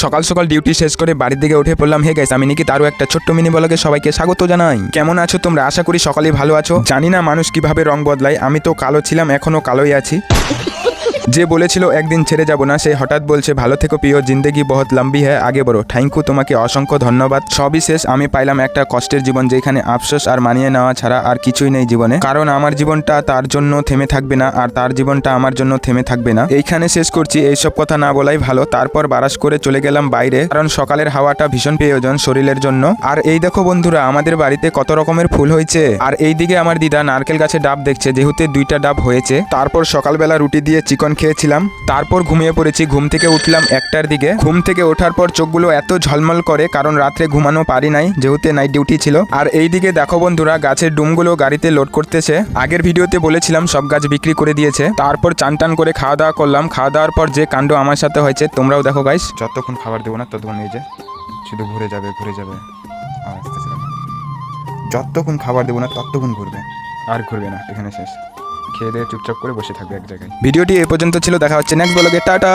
সকাল সকাল ডিউটি শেষ করে বাড়ির দিকে উঠে পড়লাম। হে গাইস, আমি নিকি তারও একটা ছোট্ট মিনি ব্লগে সবাইকে স্বাগত জানাই। কেমন আছো তোমরা? আশা করি সকালেই ভালো আছো। জানি না মানুষ কিভাবে রং বদলায়, আমি তো কালো ছিলাম, এখনো কালোই আছি। যে বলেছিল একদিন ছেড়ে যাব না, সে হঠাৎ বলছে ভালো থেকো প্রিয়, জিন্দেগি বহুত লম্বি হ্যাঁ, আগে বড়ো। থ্যাংক ইউ, তোমাকে অসংখ্য ধন্যবাদ। সবই শেষ, আমি পাইলাম একটা কষ্টের জীবন, যেখানে আফসোস আর মানিয়ে নেওয়া ছাড়া আর কিছুই নেই জীবনে। কারণ আমার জীবনটা তার জন্য থেমে থাকবে না, আর তার জীবনটা আমার জন্য থেমে থাকবে না। এইখানে শেষ করছি, এইসব কথা না বলাই ভালো। তারপর বারাস করে চলে গেলাম বাইরে, কারণ সকালের হাওয়াটা ভীষণ প্রয়োজন শরীরের জন্য। আর এই দেখো বন্ধুরা, আমাদের বাড়িতে কত রকমের ফুল হয়েছে। আর এইদিকে আমার দিদা নারকেল গাছে ডাব দেখছে, যেহেতু 2টা ডাব হয়েছে। তারপর সকালবেলা রুটি দিয়ে চিকেন খেয়েছিলাম, তারপর ঘুমিয়ে পড়েছি। ঘুম থেকে উঠলাম 1টার দিকে। ঘুম থেকে ওঠার পর চোখগুলো এত ঝলমল করে, কারণ রাত্রে ঘুমানো পারি নাই, যেহেতু নাইট ডিউটি ছিল। আর এইদিকে দেখো বন্ধুরা, গাছের ডুমগুলো গাড়িতে লোড করতেছে। আগের ভিডিওতে বলেছিলাম সব গাছ বিক্রি করে দিয়েছে। তারপর চান টান করে খাওয়া দাওয়া করলাম। খাওয়া দাওয়ার পর যে কাণ্ড আমার সাথে হয়েছে তোমরাও দেখো গাইস। যতক্ষণ খাবার দেবো না ততক্ষণ এই যে শুধু ঘুরে যাবে আর আসতেছে না। যতক্ষণ খাবার দেবো না ততক্ষণ ঘুরবে, আর ঘুরবে না। এখানে শেষ। খেয়ে দিয়ে চুপচাপ করে বসে থাকবে এক জায়গায়। ভিডিওটি এই পর্যন্ত ছিল, দেখা হচ্ছে নেক্সট ব্লগে। টাটা।